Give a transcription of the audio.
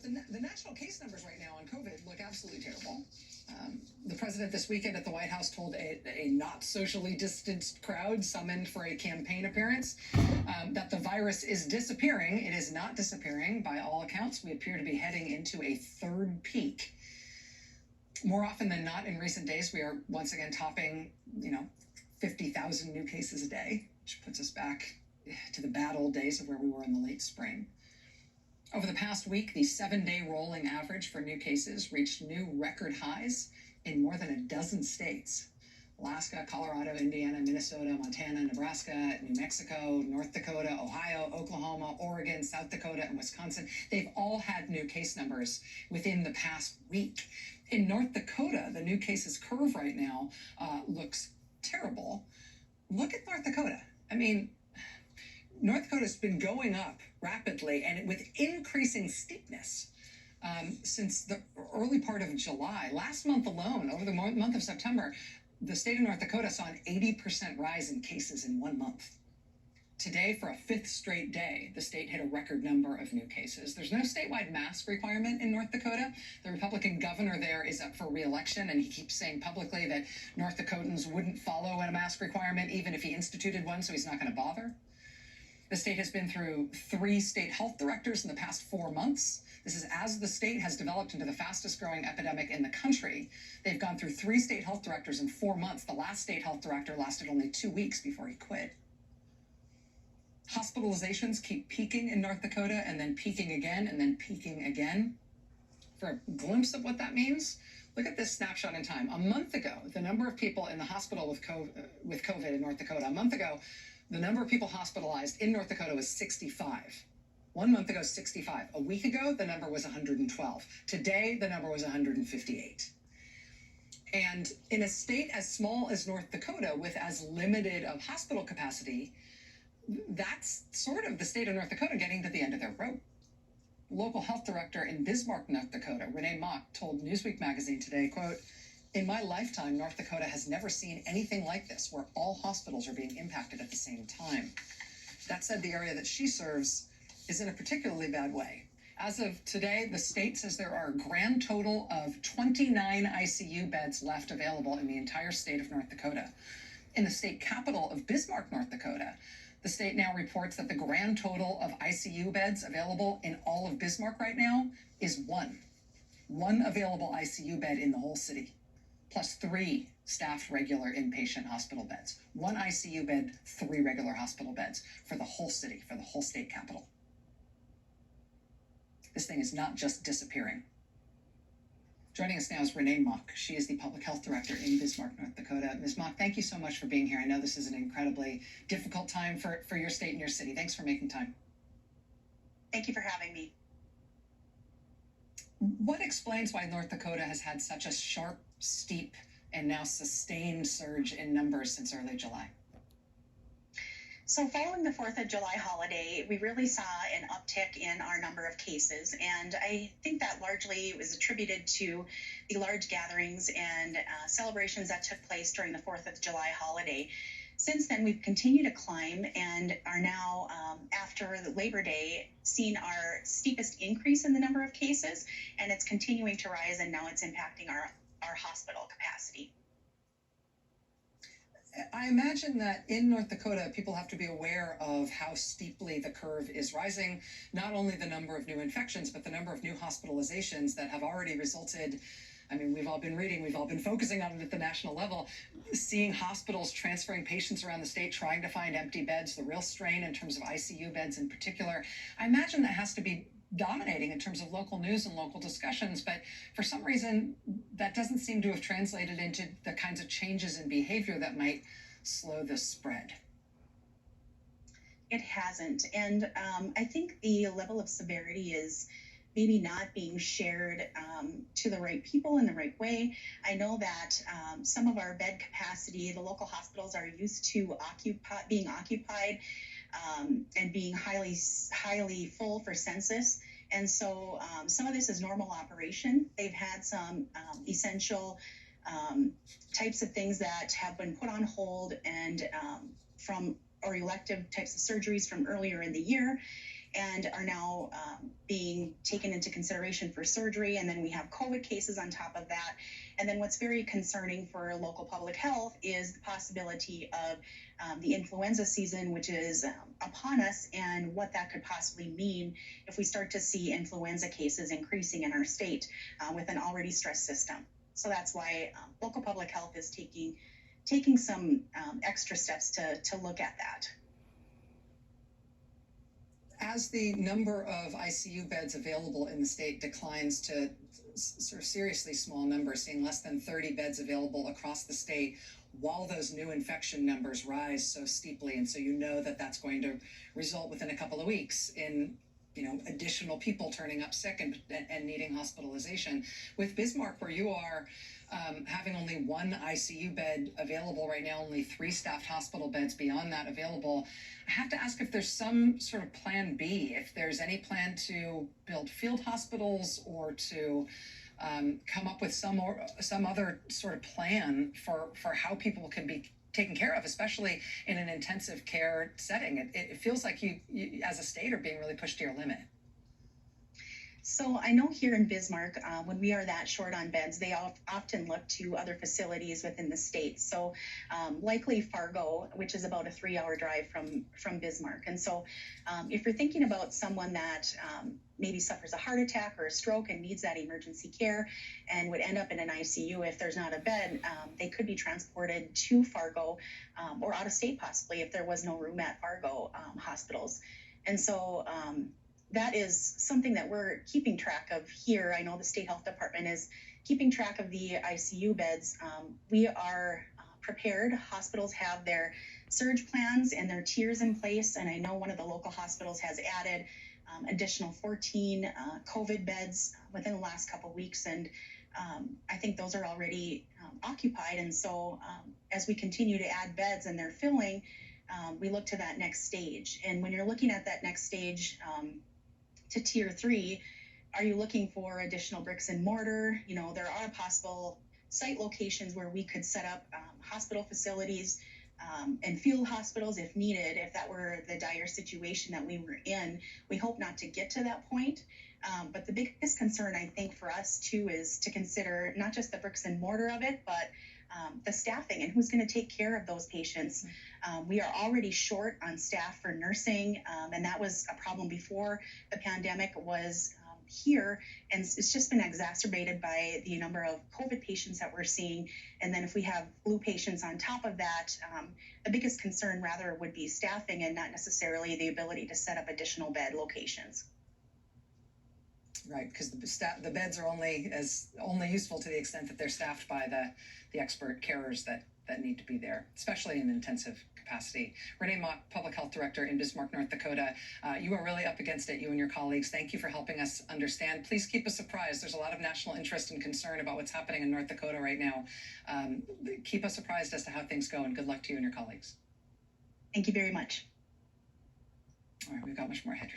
the national case numbers right now on COVID look absolutely terrible. The president this weekend at the White House told a not socially distanced crowd summoned for a campaign appearance that the virus is disappearing. It is not disappearing. By all accounts, we appear to be heading into a third peak. More often than not in recent days, we are once again topping, 50,000 new cases a day, which puts us back to the bad old days of where we were in the late spring. Over the past week, the 7-day rolling average for new cases reached new record highs in more than a dozen states. Alaska, Colorado, Indiana, Minnesota, Montana, Nebraska, New Mexico, North Dakota, Ohio, Oklahoma, Oregon, South Dakota, and Wisconsin. They've all had new case numbers within the past week. In North Dakota, the new cases curve right now looks terrible. Look at North Dakota. North Dakota's been going up rapidly and with increasing steepness since the early part of July. Last month alone, over the month of September, the state of North Dakota saw an 80% rise in cases in 1 month. Today, for a fifth straight day, the state hit a record number of new cases. There's no statewide mask requirement in North Dakota. The Republican governor there is up for re-election, and he keeps saying publicly that North Dakotans wouldn't follow a mask requirement even if he instituted one, so he's not going to bother. The state has been through 3 state health directors in the past 4 months. This is as the state has developed into the fastest growing epidemic in the country. They've gone through 3 state health directors in 4 months. The last state health director lasted only 2 weeks before he quit. Hospitalizations keep peaking in North Dakota and then peaking again and then peaking again. For a glimpse of what that means, look at this snapshot in time. A month ago, the number of people in the hospital with COVID in North Dakota, a month ago, the number of people hospitalized in North Dakota was 65. 1 month ago, 65. A week ago, the number was 112. Today, the number was 158. And in a state as small as North Dakota, with as limited of hospital capacity, that's sort of the state of North Dakota getting to the end of their rope. Local health director in Bismarck, North Dakota, Renee Mock, told Newsweek magazine today, quote, "In my lifetime, North Dakota has never seen anything like this, where all hospitals are being impacted at the same time." That said, the area that she serves is in a particularly bad way. As of today, the state says there are a grand total of 29 ICU beds left available in the entire state of North Dakota. In the state capital of Bismarck, North Dakota, the state now reports that the grand total of ICU beds available in all of Bismarck right now is 1. 1 available ICU bed in the whole city, plus 3 staffed regular inpatient hospital beds. 1 ICU bed, 3 regular hospital beds for the whole city, for the whole state capital. This thing is not just disappearing. Joining us now is Renee Mock. She is the public health director in Bismarck, North Dakota. Ms. Mock, thank you so much for being here. I know this is an incredibly difficult time for your state and your city. Thanks for making time. Thank you for having me. What explains why North Dakota has had such a sharp, steep, and now sustained surge in numbers since early July? So following the 4th of July holiday, we really saw an uptick in our number of cases. And I think that largely was attributed to the large gatherings and celebrations that took place during the 4th of July holiday. Since then, we've continued to climb and are now, after the Labor Day, seeing our steepest increase in the number of cases. And it's continuing to rise, and now it's impacting our hospital capacity. I imagine that in North Dakota, people have to be aware of how steeply the curve is rising, not only the number of new infections, but the number of new hospitalizations that have already resulted. We've all been reading, we've all been focusing on it at the national level, seeing hospitals transferring patients around the state, trying to find empty beds, the real strain in terms of ICU beds in particular. I imagine that has to be dominating in terms of local news and local discussions, but for some reason that doesn't seem to have translated into the kinds of changes in behavior that might slow the spread. It hasn't, and I think the level of severity is maybe not being shared to the right people in the right way. I know that some of our bed capacity, the local hospitals are used to being occupied and being highly full for census. And so some of this is normal operation. They've had some essential types of things that have been put on hold and or elective types of surgeries from earlier in the year. and are now being taken into consideration for surgery. And then we have COVID cases on top of that. And then what's very concerning for local public health is the possibility of the influenza season, which is upon us, and what that could possibly mean if we start to see influenza cases increasing in our state with an already stressed system. So that's why local public health is taking some extra steps to look at that. As the number of ICU beds available in the state declines to sort of seriously small numbers, seeing less than 30 beds available across the state, while those new infection numbers rise so steeply, and so you know that that's going to result within a couple of weeks in additional people turning up sick and needing hospitalization. With Bismarck, where you are, having only one ICU bed available right now, only 3 staffed hospital beds beyond that available, I have to ask if there's some sort of plan B, if there's any plan to build field hospitals or to come up with some other sort of plan for how people can be taken care of, especially in an intensive care setting. It feels like you as a state are being really pushed to your limit. So I know here in Bismarck, when we are that short on beds, they often look to other facilities within the state. So likely Fargo, which is about a 3-hour drive from Bismarck. And so if you're thinking about someone that maybe suffers a heart attack or a stroke and needs that emergency care and would end up in an ICU if there's not a bed, they could be transported to Fargo or out of state possibly if there was no room at Fargo hospitals. And so that is something that we're keeping track of here. I know the state health department is keeping track of the ICU beds. We are prepared. Hospitals have their surge plans and their tiers in place. And I know one of the local hospitals has added additional 14 COVID beds within the last couple of weeks. And I think those are already occupied. And so as we continue to add beds and they're filling, we look to that next stage. And when you're looking at that next stage, to tier 3, are you looking for additional bricks and mortar? There are possible site locations where we could set up hospital facilities and field hospitals if needed, if that were the dire situation that we were in. We hope not to get to that point. But the biggest concern, I think, for us too is to consider not just the bricks and mortar of it, but the staffing and who's going to take care of those patients. We are already short on staff for nursing, and that was a problem before the pandemic was here, and it's just been exacerbated by the number of COVID patients that we're seeing. And then if we have flu patients on top of that, the biggest concern rather would be staffing and not necessarily the ability to set up additional bed locations. Right, because the beds are only useful to the extent that they're staffed by the expert carers that need to be there, especially in intensive capacity. Renee Mock, Public Health Director in Bismarck, North Dakota. You are really up against it, you and your colleagues. Thank you for helping us understand. Please keep us apprised. There's a lot of national interest and concern about what's happening in North Dakota right now. Keep us apprised as to how things go, and good luck to you and your colleagues. Thank you very much. All right, we've got much more ahead.